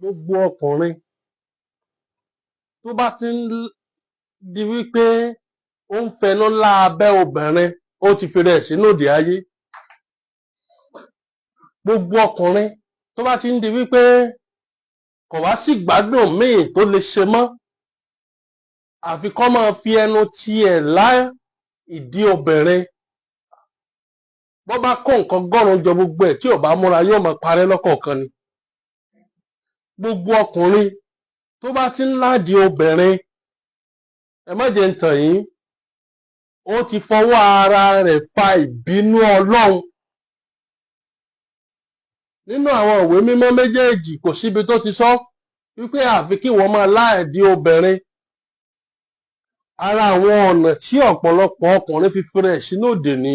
gbogbo ọkùnrin tó bá ti ń di wípé ó ń fẹnu lá abẹ́ obìnrin, ó ti fi rẹ̀ sínú òdì ayé. Gbogbo ọkùnrin tó bá ti ń di wípé kò wá sí ìgbádùn míì tó lè ṣe mọ́ àfi kó máa fi ẹnu tiẹ̀ lá ìdí obìnrin, bó bá kó nǹkan gọ́rùn jọ gbogbo ẹ̀ tí ò bá múra yóò máa parẹ́ lọ́kọ̀ọ̀kan ni. Gbogbo ọkùnrin tó bá ti ń ládìí obìnrin, ẹ má jẹ́ n tàn yín, ó ti fọwọ́ ara rẹ̀ fa ìbínú Ọlọ́run. Nínú àwọn ìwé mímọ́ méjèèjì kò síbi tó ti sọ wípé àfi kí wọ́n máa ládìí obìnrin. Ara àwọn ọ̀nà tí ọ̀pọ̀lọpọ̀ ọkùnrin fi fẹ́rẹ̀ sínú òdì ní.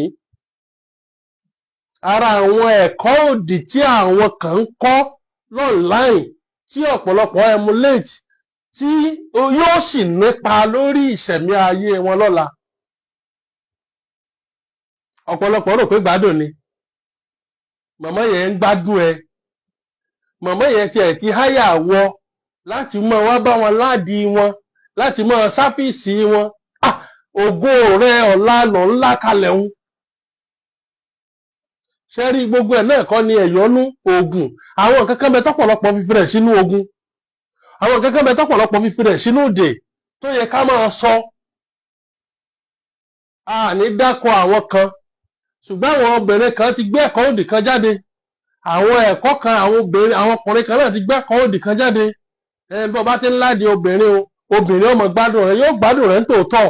Ara àwọn ẹ̀kọ́ òdì tí àwọn kan ń kọ́ lọ́nláìn tí ọ̀pọ̀lọpọ̀ emulate tí yóò sì nípa lórí ìṣẹ̀mí ayé wọn lọ́la. Ọ̀pọ̀lọpọ̀ rò pé gbádùn ni. Màmá yẹn ń gbádùn ẹ. Màmá yẹn tiẹ̀ ti háyà wọ láti máa wá bá wọn ládìí wọn, láti máa sáfìsì wọn. Ògo rẹ ọ̀la lọ ńlá kalẹ̀ ń. Ṣé rí gbogbo ẹ̀ náà kọ́ ni ẹ̀yọ́nú ogun. Àwọn kankan bẹ tọ́pọ̀lọpọ̀ fi rẹ̀ sínú ogun. Àwọn kankan bẹ tọ́pọ̀lọpọ̀ fi rẹ̀ sínú òdè tó yẹ ká máa sọ. A ní dákọ̀ àwọn kan, ṣùgbọ́n àwọn obìnrin kan ti gbé ẹ̀kọ́ òdì kan jáde. Àwọn ẹ̀kọ́ kan àwọn ọkùnrin kan náà ti gbé ẹ̀kọ́ òdì kan jáde. Bí ọba ti ń ládìí obìnrin o, obìnrin ọmọ gbádùn rẹ̀ yóò gbádùn rẹ̀ nítòótọ́.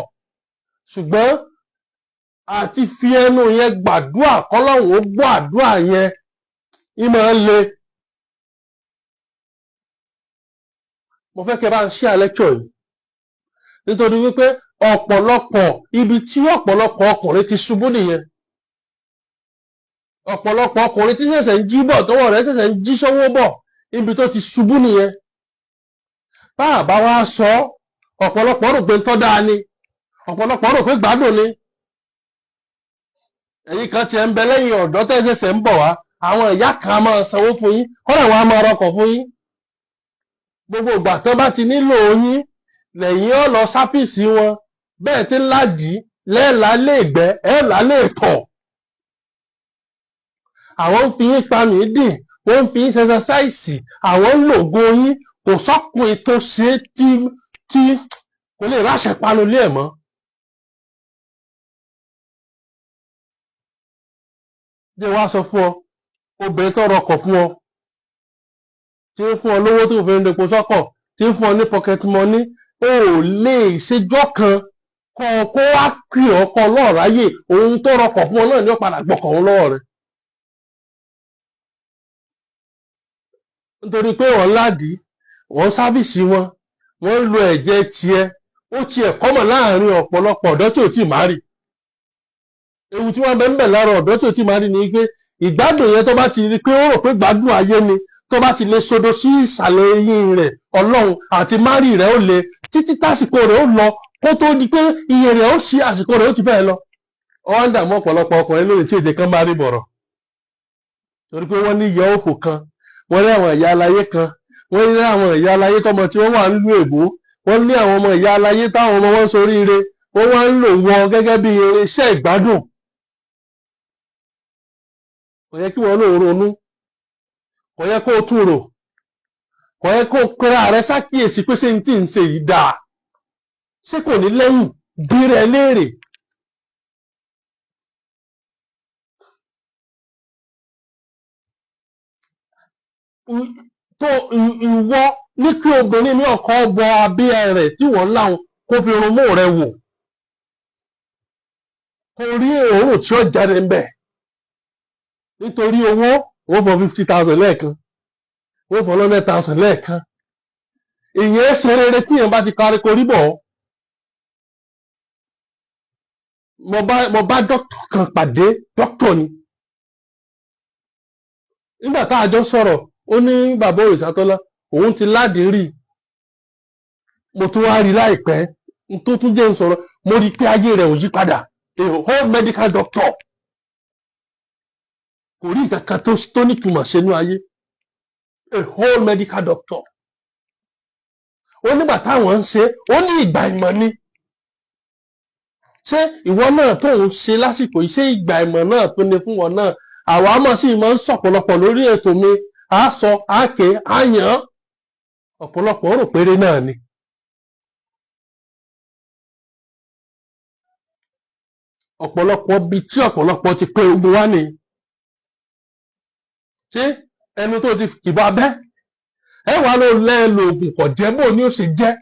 Ṣùgbọ́n àti fi ẹnu yẹn gbàdúrà kọ́lọ́hún ó gbọ́ àdúrà yẹn ìmọ̀ ń le. Mo fẹ́ kẹ́ bá ń share lecture yìí nítorí wípé ọ̀pọ̀lọpọ̀ ibi tí ọ̀pọ̀lọpọ̀ ọkùnrin ti ṣubú nìyẹn. Ọ̀pọ̀lọpọ̀ ọkùnrin tí ṣẹ̀ṣẹ̀ ń jí bọ̀ tọwọ́ rẹ̀ ṣẹ̀ṣẹ̀ ń jí sówó bọ̀ ibi tó ti ṣubú nìyẹn. Bá a bá wá sọ, ọ̀pọ̀lọpọ̀ rò pé ń tọ́ dáa ni, ọ̀pọ̀lọpọ̀ rò pé gbádùn ni. Ẹ̀yin kan tiẹ̀ ń bẹ lẹ́yìn ọ̀dọ́ tẹ́ ṣẹ̀ṣẹ̀ ń bọ̀ wá, àwọn ìyá kan á máa sanwó fún yín, kọ́dà wọn á máa rọkọ̀ fún yín. Gbogbo ìgbà tó bá ti nílò yín lẹ́yìn ó lọ sáfìsì wọn, bẹ́ẹ̀ tí ń ládìí lẹ́ẹ̀lá lè gbẹ́ ẹ̀ẹ́lá lè tọ̀. Àwọn ń fi yín pa mí dì, wọ́n ń fi yín ṣẹṣẹsáìsì, àwọn ń lògo yín, kò sọ́kùnrin tó ṣe tí kò lè ráṣẹ panu lé ẹ̀ mọ́. Jẹ́ wá sọ fún ọ, obìnrin tó rọkọ̀ fún ọ, tí ń fún ọ lówó tó fi ń depo sọ́kọ̀, tí ń fún ọ ní pocket money, ó lè ṣèjọ́ kan kó wá pè ọ́ kọ́ lọ́ọ̀ráyè, òun tó rọkọ̀ fún ọ náà ni ó padà gbọ́kọ̀ òun lọ́wọ́ rẹ̀. Nítorí pé wọ́n ládìí, wọ́n sáfìsì wọn, wọ́n ń lo ẹ̀jẹ̀ tiẹ̀, ó tiẹ̀ kọ́mọ̀ láàrin ọ̀pọ̀lọpọ̀ ọ̀dọ́ tí ò tí ì má rí. Ewu tí wọ́n bẹ ń bẹ̀ lára ọ̀dọ́ tí ò tí ì má rí ni pé ìgbádùn yẹn tó bá ti rí pé ó rò pé gbádùn ayé ni, tó bá ti lè sodo sí ìsàlẹ̀ eyín rẹ̀ Ọlọ́run àti márì rẹ̀ ó le títí tásìkò rẹ̀ ó lọ kó tó di pé iye rẹ̀ ó ṣí àsìkò rẹ̀ ó ti fẹ́ lọ. Wọ́n ń dààmú ọ̀pọ̀lọpọ̀ ọkùnrin lórí tí èdè kan bá rí bọ̀rọ̀. Torí pé wọ́n ní ìyá òfò kan, wọ́n ní àwọn ìyá aláyé kan, wọ́n ní àwọn ìyá aláyé tọmọ tí wọ́n wà nílùú èbó, wọ́n ní àwọn ọmọ ìyá aláyé táwọn ọmọ wọn soríire, wọ́n wá ń lò wọn gẹ́gẹ́ bí irinṣẹ́ ìgbádùn. Kò yẹ kí wọ́n lò ronú, kò yẹ kó tún rò, kò yẹ kó pera rẹ ṣàkíyèsí pé ṣé n tí ń ṣe yìí dáa, ṣé kò ní lẹ́yìn bí rẹ léèrè. Tó ìwọ ní kí obìnrin ní ọkọ bọ abẹ́ rẹ̀ tí wọ́n láwọn kó fi runmú rẹ wò, kó rí òórùn tí ó jáde ń bẹ̀. Nítorí owó wọ́n fọ 50,000 lẹ́ẹ̀kan, wọ́n fọ 100,000 lẹ́ẹ̀kan. Ìyẹn ṣe rere tí èèyàn bá ti kárí korí bọ̀. Mo bá dókítà kan pàdé, dókítà ni. Nígbà tá a jọ sọ̀rọ̀, ó ní bàbá Òrìṣàtọ́lá òun ti ládìí rí. Mo tún wá rí láìpẹ́ tó tún jẹ́ ń sọ̀rọ̀, mo rí pé ayé rẹ̀ ò yí padà. A whole medical doctor. Kò rí nǹkan kan tó nítumọ̀ ṣe ní ayé. a whole medical doctor. Ó nígbà táwọn ń ṣe ó ní ìgbà ìmọ̀ ni. Ṣé ìwọ náà tó ń ṣe lásìkò yìí, ṣé ìgbà ìmọ̀ náà tó ní fún wọn náà? Àwa mọ̀ sí máa ń sọ̀pọ̀lọpọ̀ lórí ètò mi, á sọ, á ké, á yàn án. Ọ̀pọ̀lọpọ̀ rò péré náà ni. Ọ̀pọ̀lọpọ̀ bíi tí ọ̀pọ̀lọpọ̀ ti pé ogun wá ni. Ṣé ẹnu tó ti kìbọn abẹ́? Ẹ wàá ló lẹ́ẹ̀lò ògùn kọ̀ jẹ́ bó ni ó ṣe jẹ́.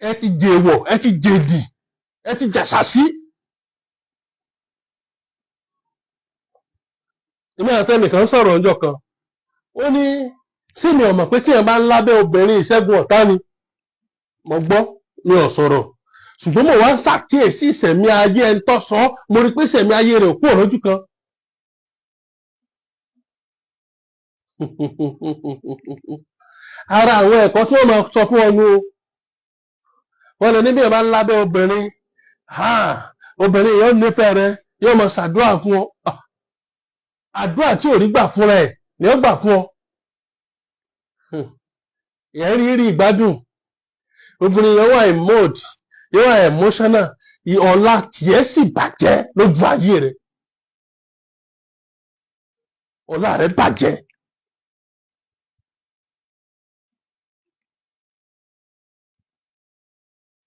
Ẹ ti jèèwọ̀, ẹ ti jèdì, ẹ ti jàṣàṣí. Èmi àtẹnìkan sọ̀rọ̀ ọjọ́ kan. Ó ní sí mi ò mọ̀ pé kí ẹ bá ń lábẹ́ obìnrin ìṣẹ́gun ọ̀tá ni. Mo gbọ́, mi ò sọ̀rọ̀. Ṣùgbọ́n mo wá ń ṣàkíyèsí ìṣẹ̀mí ayé ẹni tó sọ, mo rí pé ìṣẹ̀mí ayé rẹ̀ ò kúrò lójú kan. Ara àwọn ẹ̀kọ́ tí wọ́n máa sọ fún ọ nu. Wọ́n lè ní bí ẹ bá ń lábẹ́ obìnrin, obìnrin yóò nífẹ̀ẹ́ rẹ, yóò máa ṣàdúrà fún ọ. Àdúrà tí ò rí gbà fúnra ẹ̀ ni ó gbà fún ọ. Ìyẹn rí ìgbádùn. Obìnrin yẹn wà emote, yóò wà emotional, ọ̀la tiẹ̀ sì bàjẹ́ lójú ayé rẹ̀. Ọ̀la rẹ̀ bàjẹ́.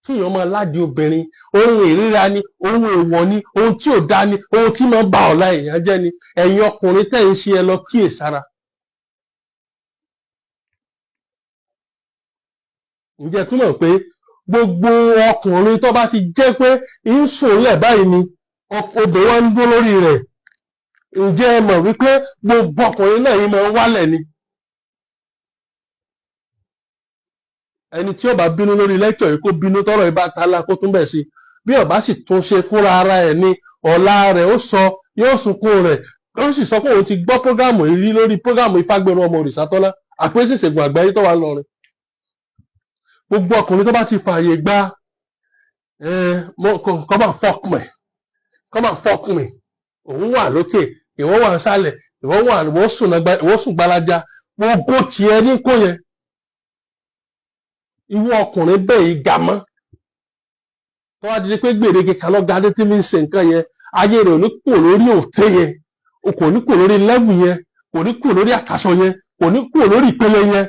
Kí èèyàn máa ládìí obìnrin, ohun ìríra ni, ohun èèwọ̀ ni, ohun tí ò dá ni, ohun tí máa ń ba ọ̀la èèyàn jẹ́ ni. Ẹ̀yin ọkùnrin tẹ́ ń ṣe ẹ lọ kíyèsára. Ǹjẹ́ túmọ̀ pé gbogbo ọkùnrin tó bá ti jẹ́ pé ń sùn lẹ̀ báyìí ni obìnrin wọn ń dúró lórí rẹ̀. Ǹjẹ́ ẹ mọ̀ wípé gbogbo ọkùnrin náà yìí máa ń wálẹ̀ ni? Ẹni tí ó bá bínú lórí lẹ́kítọ̀ yìí kó bínú tọ́rọ̀ ìbá tálá kó tún bẹ̀ sí. Bí ó bá sì tún ṣe fúnra ara ẹ̀ ni ọ̀la rẹ̀ ó sọ, yóò sunkún rẹ̀. Ó sì sọ pé òun ti gbọ́ prógámù yìí rí lórí prógámù Ifágbéró ọmọ Òrìṣàtọ́lá, àpèsè ìṣègùn àgbáyé tó wà lọ́rin. Gbogbo ọkùnrin tó bá ti fààyè gba come and fuck me, òun wà lókè, ìwọ wà nísàlẹ̀, ìwọ sùn gbalaja, gbogbo tiẹ̀ ní kó yẹn. Ìwọ ọkùnrin bẹ́ẹ̀ yìí ga mọ́. Tó wá di pé gbèrègè kan lọ gadé tí mi ń ṣe nǹkan yẹn, ayé rẹ̀ ò ní kù lórí òté yẹn, kò ní kù lórí lẹ́wù yẹn, kò ní kù lórí àkàsọ yẹn, kò ní kù lórí ìpele yẹn.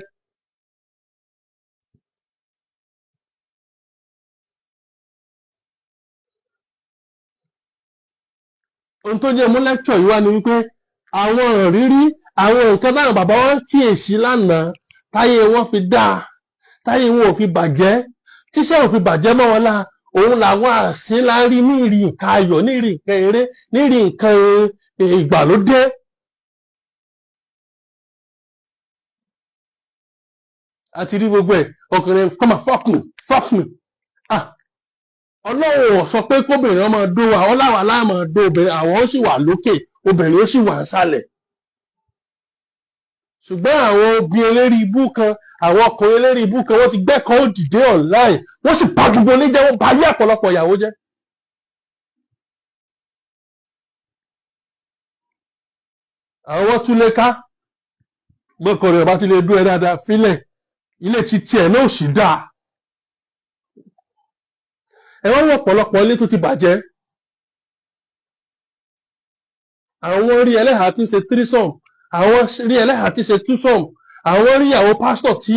Ohun tó jẹ́ mú lẹ́kítọ̀ yìí wá ni wípé àwọn ìrírí, àwọn nǹkan táwọn bàbá wọn kíyèsí lánàá, táyé wọn fi dáa, táyé wọn ò fi bàjẹ́, tíṣẹ́ ò fi bàjẹ́ mọ́ wọn lá, òun làwọn àṣìn la rí ní ìrì nǹkan ayọ̀, ní ìrì nǹkan eré, ní ìrì nǹkan ìgbàlódé. A ti rí gbogbo ẹ̀, ọkùnrin come and fuck me. Ọlọ́run ò sọ pé kóbìnrin ọmọ dó àwọn láwa láàmọ̀ dó obìnrin, àwọn ó sì wà lókè, obìnrin ó sì wà nísàlẹ̀. Ṣùgbọ́n àwọn obìnrin eléri ibú kan, àwọn ọkùnrin eléri ibú kan, wọ́n ti gbẹ́kọ̀ọ́ òdìdé online, wọ́n sì pa gbogbo oníjẹ́, wọ́n bà ayé ọ̀pọ̀lọpọ̀ ìyàwó jẹ́. Àwọn wọ́n túlé ká, gbọ́kọ̀rẹ́ ọba ti lè dú ẹ dáadáa fílẹ̀, ilé ti tiẹ̀ náà sì dáa. Ẹ wọ́n wọ ọ̀pọ̀lọpọ̀ ilé tó ti bàjẹ́. Àwọn rí ẹlẹ́hà tí ń ṣe threesome, àwọn rí ẹlẹ́hà tí ń ṣe twosome, àwọn rí ìyàwó pásítọ̀ tí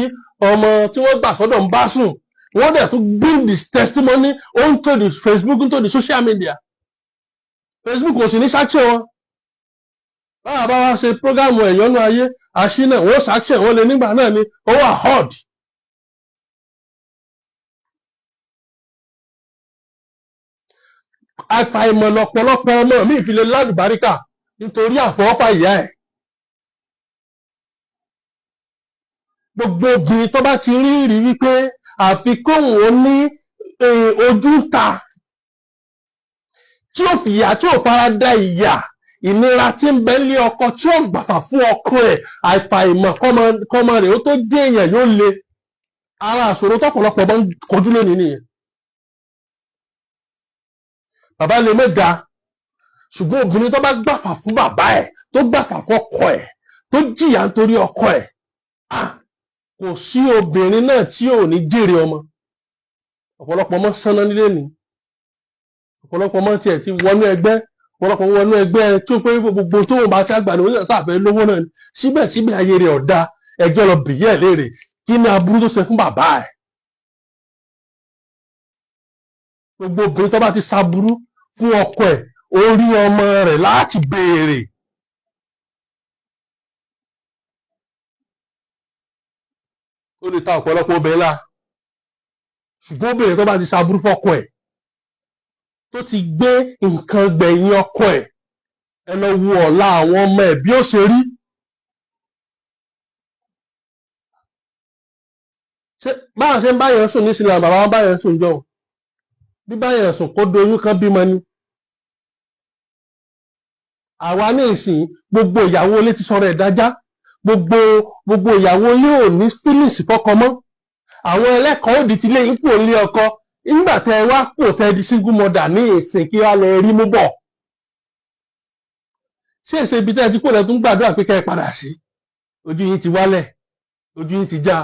ọmọ tí wọ́n gbà sọ́dọ̀ ń bá sùn. Wọ́n dẹ̀ tún bring this testimony onto the Facebook, onto the social media. Facebook kò sì ní sáksẹ̀ wọn. Báwa bá wá ṣe prógámù ẹ̀yọ́nú ayé, àṣínà wọ́n sáksẹ̀ wọn lè nígbà náà ni ó wà hard. Àfàìmọ̀ lọ̀pọ̀lọpọ̀ ọmọ mi fi lè lálùbáríkà nítorí àfọwọ́fà ìyá ẹ̀. Gbogbo obìnrin tó bá ti rí wípé àfikún òun ní ojú ń ta, tí ó fìyà, tí ó fara da ìyà ìnira tí ń bẹ lé ọkọ, tí ó gbàfà fún ọkọ ẹ̀, àfàìmọ̀ kọ́mọ rẹ̀ ó tó dé èèyàn yóò le. Ara àṣòro tọ́pọ̀lọpọ̀ bá ń kojú lónìí nìyẹn. Bàbá lè mẹ́ga, ṣùgbọ́n obìnrin tó bá gbàfà fún bàbá ẹ̀, tó gbàfà fún ọkọ ẹ̀, tó jìyà nítorí ọkọ ẹ̀, kò sí obìnrin náà tí ò ní jèrè ọmọ. Ọ̀pọ̀lọpọ̀ ọmọ sánná nílé ni, ọ̀pọ̀lọpọ̀ ọmọ tiẹ̀ ti wọnú ẹgbẹ́, ọ̀pọ̀lọpọ̀ wọnú ẹgbẹ́ tó pé gbogbo tó wọn bá ṣàgbà ni wọ́n ṣàfẹ́ lówó náà ni. Síbẹ̀síbẹ̀ ayé rẹ̀ ọ̀dà, ẹjọ́ lọ bìyẹ́ léèrè kí ni aburú tó ṣe fún bàbá ẹ̀. Gbogbo obìnrin tó bá ti ṣaburú fún ọkọ ẹ̀, orí ọmọ rẹ̀ láti béèrè. Ó lè ta ọ̀pọ̀lọpọ̀ obìnrin lá, ṣùgbọ́n obìnrin tó bá ti ṣaburú fọ́kọ ẹ̀, tó ti gbé nǹkan gbẹ̀yìn ọkọ ẹ̀, ẹ lọ wo ọ̀la àwọn ọmọ ẹ̀ bí ó ṣe rí. Ṣé báwọn ṣe ń báyẹn sùn nísìnyí bàbá wọn báyẹn sùn jọ? Bí báyẹn sùn kó doyún kan bímọ ni. Àwa ní ìsìn gbogbo ìyàwó ilé ti sọ̀rọ̀ ẹ̀ dájá, gbogbo ìyàwó ilé ò ní feelings fọ́kọ mọ́. Àwọn ẹlẹ́kọ̀ọ́ òdì ti lé ipò ilé ọkọ, nígbà tẹ wá pò tẹ di single mother ní ìsìn kí wá lọ rí mú bọ̀. Ṣé èsè ibi tẹ́ ti kó lẹ tún gbàdúrà pé kẹ́ ẹ padà sí? Ojú yín ti wálẹ̀, ojú yín ti já.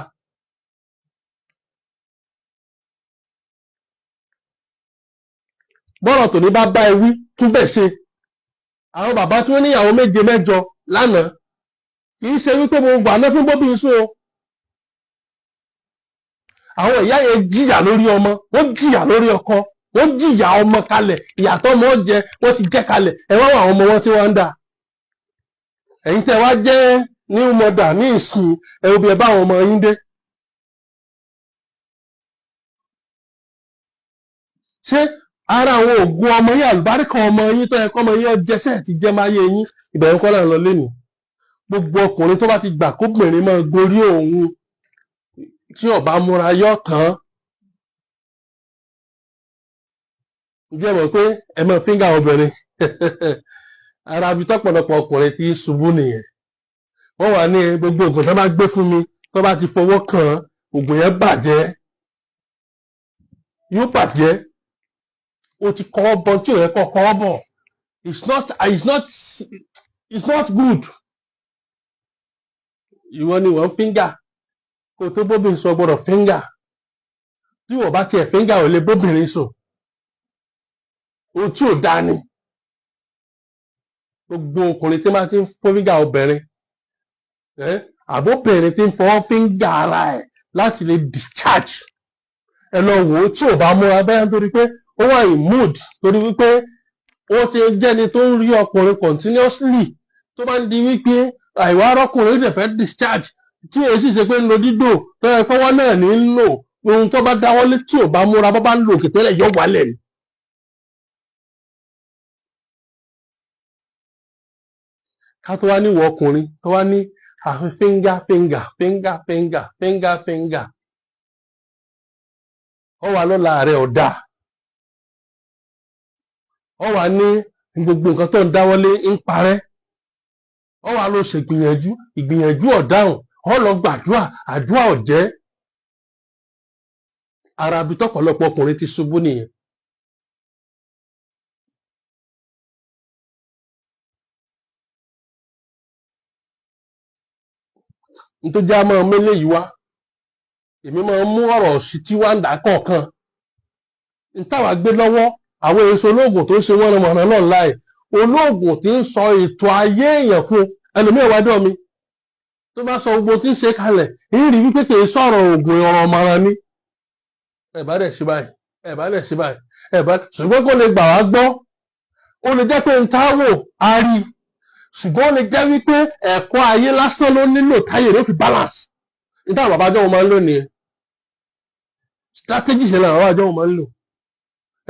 Bọ́rọ̀ tòní bá bá ẹ wí tún bẹ̀ ṣe. Àwọn bàbá tí wọ́n níyàwó méje mẹ́jọ lánàá, kì í ṣe wípé mo gbà náà fún bóbí sùn o. Àwọn ìyá yẹn jìyà lórí ọmọ, wọ́n jìyà lórí ọkọ, wọ́n jìyà ọmọ kalẹ̀, ìyàtọ̀ ọmọ jẹ wọ́n ti jẹ́ kalẹ̀. Ẹ wá wà àwọn ọmọ wọn tí wọ́n ń dà. Ẹ̀yin tẹ́ wá jẹ́ new mother ní ìsìn, ẹ wo bí ẹ bá àwọn ọmọ yín dé. Ṣé ara àwọn ògùn ọmọ yín, àlùbáríkà ọmọ yín tó yẹ kọ́ ọmọ yín jẹsẹ̀ ti jẹ́ máa yé yín, ìbẹ̀rù kọ́ là ń lọ lénìí. Gbogbo ọkùnrin tó bá ti gbà kóbìnrin máa gorí òun tí ó bá múra yọ̀ tán. Ǹjẹ́ mọ̀ pé ẹ máa fíńgà obìnrin? Ara bí tọ́pọ̀lọpọ̀ ọkùnrin ti ṣubú nìyẹn. Wọ́n wà ní gbogbo ògùn tó bá gbé fún mi tó bá ti fọwọ́ kàn ògùn yẹn bàjẹ́, yóò bàjẹ́. O ti kọ́ bọ́ tí ò yẹ kọ́ kọ́ bọ̀. It's not good. Ìwọ ni wọ́n fíńgà kó tó bóbìnrin sọ gbọ́dọ̀ fíńgà. Tí wọ́n bá tiẹ̀ fíńgà ò lè bóbìnrin sùn. Ohun tí ò dáa ni. Gbogbo ọkùnrin tí máa ti ń fíńgà obìnrin, àbóbìnrin tí ń fọwọ́ fíńgà ara ẹ̀ láti lè discharge. Ẹ lọ wò ó tí ò bá múra bẹ́ẹ̀ nítorí pé ó wà in mood, torí wípé ó ti jẹ́ni tó ń rí ọkùnrin continuously, tó bá ń di wípé àìwá rọ́kùnrin lè fẹ́ discharge, tí èyí sì ṣe pé ń lo dídò tó yẹ pé wọ́n náà ní ń lò, ohun tó bá dáwọ́lé tí ò bá múra bá bá ń lò kìtẹ́lẹ̀ yọ wálẹ̀ ni. Ká tó wá níwọ̀ ọkùnrin tó wá ní àfi fíńgà. Ọ wà lọ́la rẹ̀ ọ̀dà. Ọ wà ní gbogbo nǹkan tó ń dáwọ́lé ń parẹ́. Ọ wà lọ ìgbìyànjú ọ̀dáhùn, ọ lọ gbàdúrà, àdúrà ọ̀jẹ́. Ara bí tọ́pọ̀lọpọ̀ ọkùnrin ti ṣubú nìyẹn. Nítorí jẹ́ àmọ́ mélé yìí wá, èmi máa ń mú ọ̀rọ̀ sí tí wá ń dà kọ̀ọ̀kan. N táwa gbé lọ́wọ́ àwọn èso olóògùn tó ń ṣe wọ́n rọmọ̀ràn náà láì. Olóògùn tí ń sọ ètò ayé èèyàn fún ẹlòmíì wádọ́ mi. Tó bá sọ gbogbo tí ń ṣe kalẹ̀, ń rí wípé kì í sọ̀rọ̀ ògùn ọ̀rọ̀ ọ̀mọ̀ràn ni. Ẹ bá dẹ̀ ṣe báyìí, ṣùgbọ́n kó lè gbà wá gbọ́. Ó lè jẹ́ pé ń táwò á rí, ṣùgbọ́n ó lè jẹ́ wípé ẹ̀kọ́ ayé lásán ló nílò táyé ló fi balance. Níta bàbá àjọ wọn máa ń lò nìyẹn. Strategy ṣe làwọn àjọ wọn máa ń lò.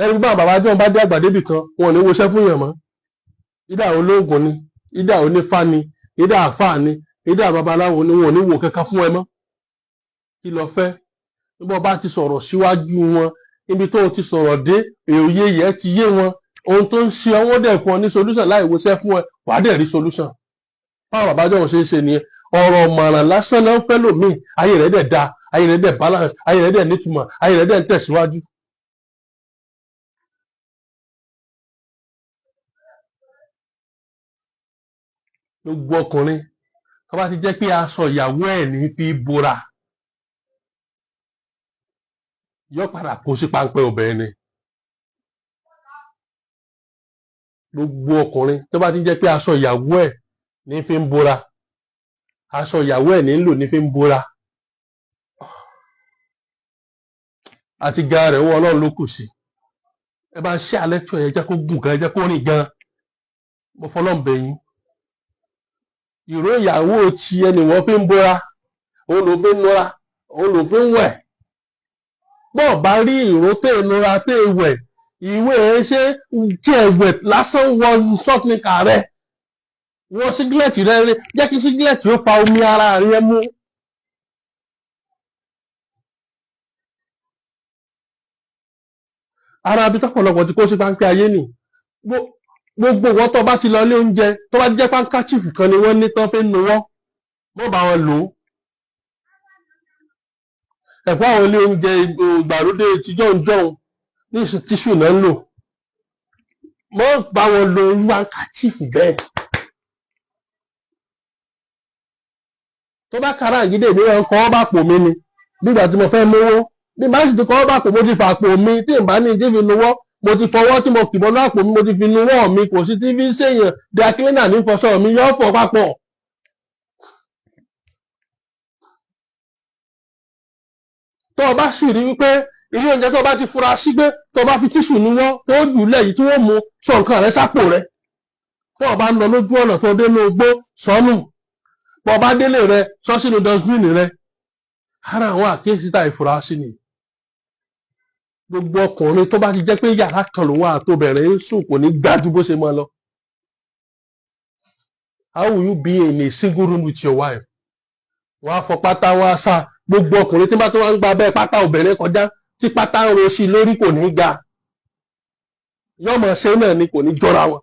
Ẹni bá bàbá àjọ wọn bá dé àgbà débì kan, wọn ò ní woṣẹ́ fún yàn mọ́. Ìdá olóògùn ni, ìdá onífá ni, ìdá àfáà ni, ìdá babaláwo ni, wọn ò ní wo kankan fún ẹ mọ́. Kí ló fẹ́? Níbo bá ti sọ̀rọ̀ síwájú wọn, níbi tó ti sọ̀rọ̀ dé, òye yẹn ti yé wọn. Ohun tó ń ṣe ọwọ́ dẹ̀ fún ọ ní solution láì woṣẹ́ fún ẹ, wàá dẹ̀ rí solution. Báwo bàbá àjọ wọn ṣe ń ṣe nìyẹn. Ọ̀rọ̀ ọ̀mọ̀ràn lásán náà ń fẹ́ lòmíì, ayé rẹ̀ dẹ̀ da, ayé rẹ̀ dẹ̀ balance, ayé rẹ̀ dẹ̀ nítumọ̀, ayé rẹ̀ dẹ̀ ń tẹ̀síwájú. Gbogbo ọkùnrin tó bá ti jẹ́ pé aṣọ ìyàwó ẹ̀ ní fi bora yóò padà kó sí páńpẹ́ obìnrin ni. Gbogbo ọkùnrin tó bá ti jẹ́ pé aṣọ ìyàwó ẹ̀ ní fi ń bora, aṣọ ìyàwó ẹ̀ ní ń lò ní fi ń bora, àti ga rẹ̀ wọ́n Ọlọ́run ló kù sí. Ẹ bá ń ṣe alẹ́ tó ẹ jẹ́ kó gùn gan, ẹ jẹ́ kó rìn gan. Mo fọlọ́n bẹ̀ yín. Ìró ìyàwó ti ẹni wọ́n fi ń bora, òun ló fi ń nura, òun ló fi ń wẹ̀. Bọ́ọ̀ bá rí ìró tẹ́ nura tẹ́ wẹ̀, ìwé ẹ̀ ṣe tí ẹ wẹ̀ lásán wọ sọ́tìníkà rẹ̀, wọ sígílẹ̀tì rẹ̀ rẹ̀, jẹ́ kí sígílẹ̀tì ó fa omi ara rẹ̀ mú. Ara bí tọ́pọ̀lọpọ̀ ti kó sí páńpẹ́ ayé nì. Gbogbo wọn tó bá ti lọ ilé oúnjẹ tó bá jẹ́ páńkáchìfù kan ni wọ́n ní tán fi ń nuwọ́, mọ́ bá wọn lò ó. Ẹ̀fọ́ àwọn ilé oúnjẹ ìgbàlódé tíjọ́ ń jọun ní ìsìn tíṣù náà ń lò, mọ́ bá wọn lo irú páńkáchìfù bẹ́ẹ̀. Tó bá kára àgídé mi wọn kọ́ bá pò mí ni nígbà tí mo fẹ́ mówó, bí bá sì ti kọ́ bá pò mo ti fà pò mi tí ìbá ní ìdí fi nuwọ́, mo ti fọwọ́ tí mo kìbọn náà pò mi mo ti fi nuwọ́ mi, kò sí tí fi ń ṣèyàn di akílínà ní fọṣọ mi yọ́ fọ papọ̀. Tó o bá sì rí wípé ilé oúnjẹ tó o bá ti fura sí pé tó o bá fi tíṣù nuwọ́ tó o jù lẹ̀ yìí tí wọ́n mú sọ nǹkan rẹ sápò rẹ. Tó o bá ń lọ lójú ọ̀nà tó o dé ní ogbó sọnù, bó o bá délé rẹ sọ sínú dustbin rẹ. Ara àwọn àkíyèsí tá ìfura sí ni. Gbogbo ọkùnrin tó bá ti jẹ́ pé yàrá kan lòun àtobìnrin ń sùn kò ní gbájú bó ṣe máa lọ. How will you be in a single room with your wife? Wọ́n á fọ pátá wọ́n á sá. Gbogbo ọkùnrin tí bá tó wá ń gba abẹ́ pátá obìnrin kọjá tí pátá ń ro sí lórí kò ní ga. Yọ́mọ ṣe náà ni kò ní jọra wọn.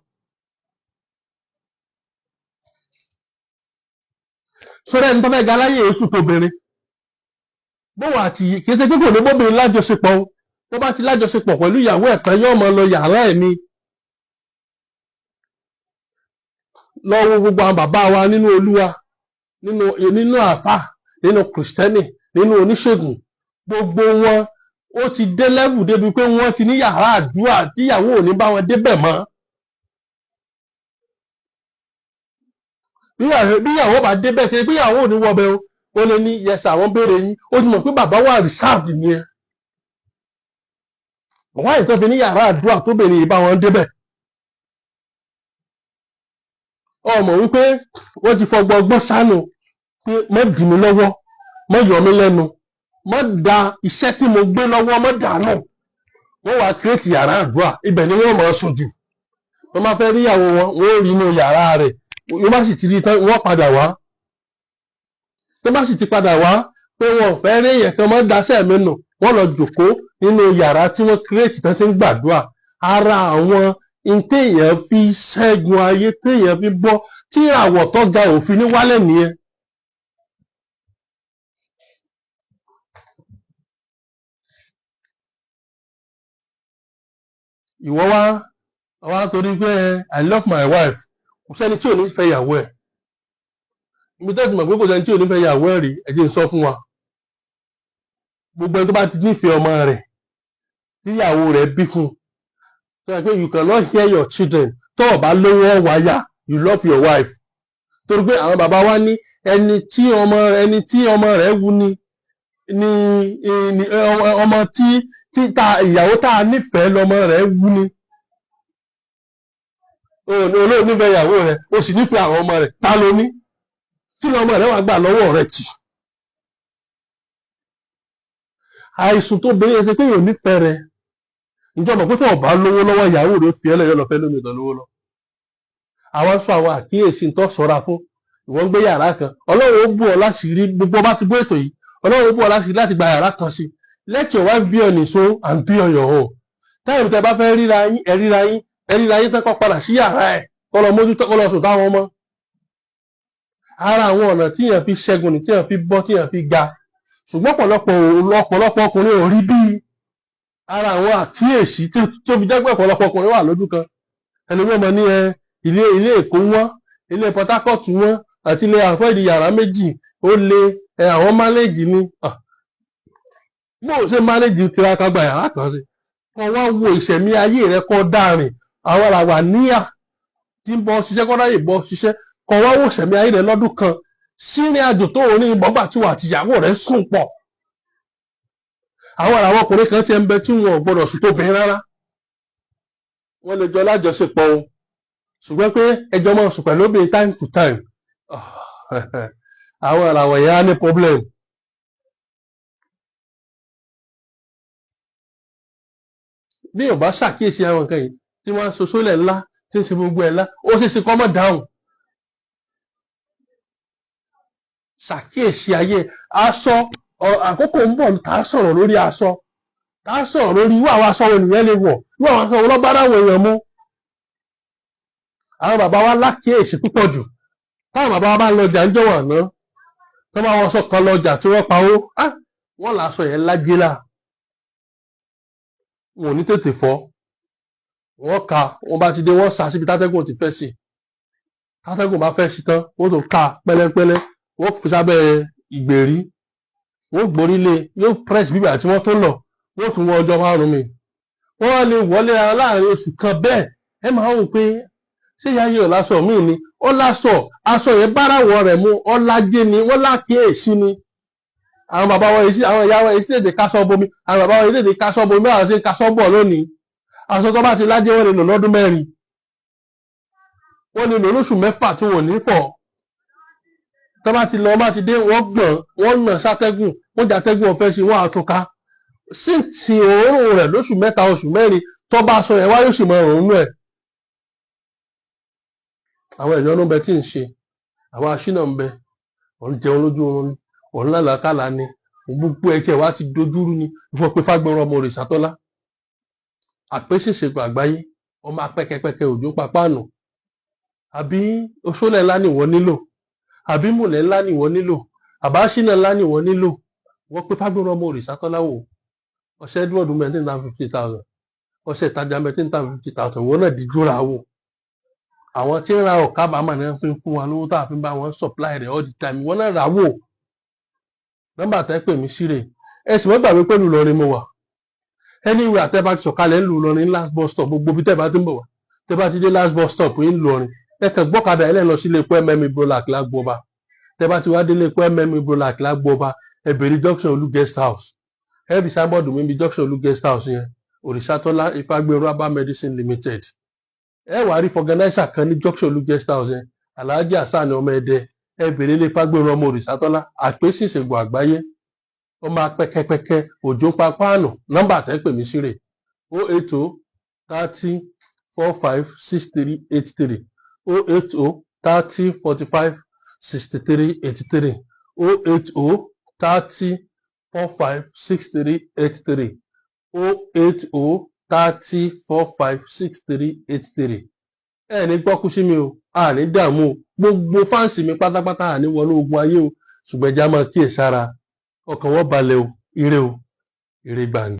Sọ́dọ̀ ẹni tó fẹ́ ga láyé èṣù tóbìnrin. Bówà àti kìí ṣe pé kò ní bóbìnrin lájọṣepọ̀ o. Tó bá ti lájọṣepọ̀ pẹ̀lú ìyàwó ẹ̀ tán yọ́mọ lọ yàrá ẹ̀ ni. Lọ wo gbogbo àwọn bàbá wa nínú Olúwa, nínú àfà, nínú kìrìsìtẹ́nì, nínú oníṣègùn, gbogbo wọn ó ti dé lẹ́vù débi pé wọ́n ti ní yàrá àdúrà tíyàwó ò ní bá wọn débẹ̀ mọ́. Bíyàwó bá débẹ̀ ṣe bíyàwó ò ní wọbẹ̀ o, ó lè ní yẹsà àwọn béèrè yín, ó ti mọ̀ pé bàbá wà reserved ni ẹ. Bàbá yìí tó fi ní yàrá àdúrà tó bèrè yìí bá wọn débẹ̀. Ọmọ wípé wọ́n ti fọgbọ́gbọ́n sánú pé mọ́ dì mí lọ́wọ́, mọ́ yọ mí lẹ́nu, mọ́ da iṣẹ́ tí mo gbé lọ́wọ́ mọ́ dànù. Wọ́n wá kírètì yàrá àdúrà, ibẹ̀ ni wọ́n máa sùn jù. Wọ́n máa fẹ́ rí ìyàwó wọn, wọ́n rí inú yàrá rẹ̀, wọ́n bá sì ti rí tán wọ́n padà wá. Tó bá sì ti padà wá pé wọn ò fẹ́ rí èèyàn kan mọ́ daṣẹ́ mi nù, wọ́n lọ jòkó nínú yàrá tí wọ́n kírètì tán ti ń gbàdúrà. Ara àwọn téèyàn fi ṣẹ́gun ayé, téèyàn fi bọ́, tí àwọ̀ tó ga òfin ní wálẹ̀ nìyẹn. Ìwọ wá torí pé I love my wife, kò sẹ́ni tí ò ní fẹ́ ìyàwó ẹ̀. Ibi tẹ́sí mọ̀ pé kò sẹ́ni tí ò ní fẹ́ ìyàwó ẹ̀ rí, ẹ jẹ́ n sọ fún wa. Gbogbo ẹni tó bá ti nífẹ̀ẹ́ ọmọ rẹ̀, tí ìyàwó rẹ̀ bí fún un, so pé you cannot hear your children tó o bá lówó wáyà, you love your wife. Torí pé àwọn bàbá wa ní ẹni tí ọmọ rẹ̀ wù ní ọmọ tí ìyàwó tá a nífẹ̀ẹ́ lọmọ rẹ̀ wù ní. Olóò nífẹ̀ẹ́ ìyàwó rẹ̀, o sì nífẹ̀ẹ́ àwọn ọmọ rẹ̀, ta ló ní? Kí lọmọ rẹ̀ wà gbà lọ́wọ́ rẹ̀ tì? Àìsùn tó bẹ̀rẹ̀ ṣe pé yóò nífẹ̀ẹ́ rẹ̀. Ìjọba pé tó ọba lówó lọ́wọ́ ìyàwó rẹ̀ fi ẹlẹ́yọ́ lọ fẹ́ lómi ìtàn lówó lọ. Àwọn sọ àwọn àkíyèsí tó ṣọ́ra fún. Ìwọ́n gbé yàrá kan, Ọlọ́run ó bù ọ́ láṣìírí, gbogbo bá ti gbé ètò yìí, Ọlọ́run ó bù ọ́ láṣìírí láti gba yàrá kan sí. Let your wife be on his own and be on your own. Táyọ̀ tẹ bá fẹ́ ríra yín tẹ́kọ̀ padà sí yàrá ẹ̀ kọ́ lọ mójútó kọ́ lọ sùn táwọn ọmọ. Ara àwọn ọ̀nà tíyàn fi ṣẹ́gun ni tíyàn fi bọ́ tíyàn fi ga. Ṣùgbọ́n ọ̀pọ̀lọpọ̀ ọkùnrin ò rí bí ara àwọn àkíyèsí tó fi jẹ́ pé ọ̀pọ̀lọpọ̀ ọkùnrin wà lójú kan. Ẹlòmíì ọmọ ní ilé Èkó wọn, ilé Port Harcourt wọn, àti ilé àfẹ́ẹ̀dì yàrá méjì ó lé àwọn mánéjì ni bó o ṣe mánéjì tiraka gba yàrá kan sí kọ́ wá wo ìṣẹ̀mí ayé rẹ kọ́ dárìn àwọn àràwà níyà tí ń bọ́ ṣiṣẹ́ kọ́ ráyè bọ́ ṣiṣẹ́ kọ́ wá wo ìṣẹ̀mí ayé rẹ lọ́dún kan sínú àjò tó rí ìbọ̀gbà tí wà àtìyàwó rẹ sùn pọ̀ àwọn àràwọ̀ ọkùnrin kan ti ń bẹ tí wọn ò gbọdọ̀ sùn tóbìnrin rárá wọ́n lè jọ lájọṣepọ̀ o ṣùgbọ́n pé ẹjọ́ máa sùn pẹ̀lú obìnrin time to time àwọn àràwọ̀ yẹn á ní problem. bí yóò bá ṣàkíyèsí àwọn nǹkan yìí tí wọ́n á so sólẹ̀ ńlá tí ń ṣe gbogbo ẹ̀ ńlá ó ṣe é ṣe kọ́ mọ́ dáhùn. ṣàkíyèsí ayé aṣọ àkókò ń bọ̀ tá a sọ̀rọ̀ lórí aṣọ tá a sọ̀rọ̀ lórí irú àwọn aṣọ ènìyàn lè wọ̀ irú àwọn aṣọ ọlọ́bàárà àwọn èèyàn mú. àwọn bàbá wa lákíyèsí púpọ̀ jù táwọn bàbá wa bá ń lọjà ń jọ̀wọ́ àná tó bá wọn sọ kan lọjà tí wọ́n pawó wọ́n làásọ yẹn lájẹ́lá wọn ò ní tètè fọ́ wọ́n ka wọ́n bá ti dé wọ́n sá síbi tátẹ́gùn ti fẹ́ sí tátẹ́gùn bá fẹ́ sí tán wọ́n tó ka pẹ́lẹ́pẹ́lẹ́ wọ́n fi sábẹ́ ìgbèrí wọ́n gborí lé yóò press bíbẹ̀ àti wọ́n tó lọ wọ́n tún wọ ọjọ́ márùn-ún mi wọ́n wá lè wọlé ara láàrin oṣù kan bẹ́ẹ̀ ẹ máa wò pé ṣé ìyá yìí ò láṣọ míì ni ó láṣọ aṣọ yẹn bárawọ̀ rẹ̀ mu ọlájé ni wọ́n lákèésí ni àwọn bàbá wọn yìí àwọn ìyá wọn yìí sì lè kaṣọ bomi àwọn bàbá wọn yìí lè kaṣọ bomi àwọn sì ń kaṣọ bọ̀ lónìí aṣọ tó bá ti lájé wọn lè lò lọ́dún mẹ́rin wọ́n lè lò lóṣù mẹ́fà tí wọ́n ò ní fọ̀ tó bá ti lọ bá ti dé wọ́n gbọ̀n wọ́n nà sátẹ́gùn wọ́n jàtẹ́gùn ọ̀fẹ́ sí wọ́n àtúnká sí ti òórùn rẹ̀ lóṣù mẹ́ta oṣù mẹ́rin tó bá aṣọ yẹn wá yóò sì mọ òórùn ẹ̀. àwọn èèyàn ló ń bẹ tí ń ṣe àwọn aṣínà ń bẹ òun jẹun lójú oorun ni òun lálàákàlà ni gbogbo ẹ̀jẹ̀ wa ti dojúrú ni ìfọ̀ pé Fágbọ́nrán ọmọ rẹ̀ Ṣàtọ́lá àpèsèṣègùn àgbáyé ọmọ apẹ́kẹ́pẹ́kẹ́ òjò pápánù àbí oṣólẹ̀ ńlá ni wọ́n nílò àbí mùlẹ̀ ńlá ni wọ́n nílò àbá aṣínà ńlá ni wọ́n nílò wọ́n pé Fágbọ́nrán ọmọ rẹ̀ Ṣàtọ́lá wò ọṣẹ Edward $1,950,000 ọṣẹ ìtajà $1,950,000 wọ́n náà díjú ra wò àwọn tí ń ra ọ̀ká bàmà ní wọ́n fi ń fún wa lówó tá a fi ń bá wọn supply rẹ̀ all the time wọ́n náà rà wò nọ́mbà tẹ́ pè mí síre ẹ sì mọ́ gbàgbé pẹ̀lú Ìlọrin mo wà anyway àtẹ́bá ti sọ̀kalẹ̀ ńlú Ìlọrin last bus stop gbogbo bí tẹ́bá ti ń bọ̀ wá tẹ́bá ti dé last bus stop ń Ìlọrin ẹ kàn gbọ́kadà ẹ lọ sí ilé epo Brolac lágbóọba tẹ́bá ti wá dé ilé epo Brolac lágbóọba ẹ bèrè junction Olú guest house ẹ rí sábọ́ọ̀dù mi bí junction Olú guest house yẹn Òrìṣàtọ́lá Ifágbéró Herbal Medicine Limited ẹ wà rí fọgànáísà kan ní junction Olú guest house yẹn Alhaji Hasan ọmọ Ẹdẹ ẹ bèrè ilé Fágbọ́nrán ọmọ Òrìṣàtọ́lá àpèsèṣègùn àgbáyé ọmọ apẹ́kẹ́pẹ́kẹ́ òjò pápánù nọ́mbà tẹ́ pè mí síre 080 30 45 63 83 080 30 45 63 83 080 30 45 63 83 080 30 45 63 83 ẹ ní gbọ́kú sí mi o a ní dààmú o gbogbo fáǹsì mi pátápátá àní wọnú ogun ayé o ṣùgbọ́n ẹja máa kíyèsára ọkàn wọn balẹ̀ o ire gbà ní.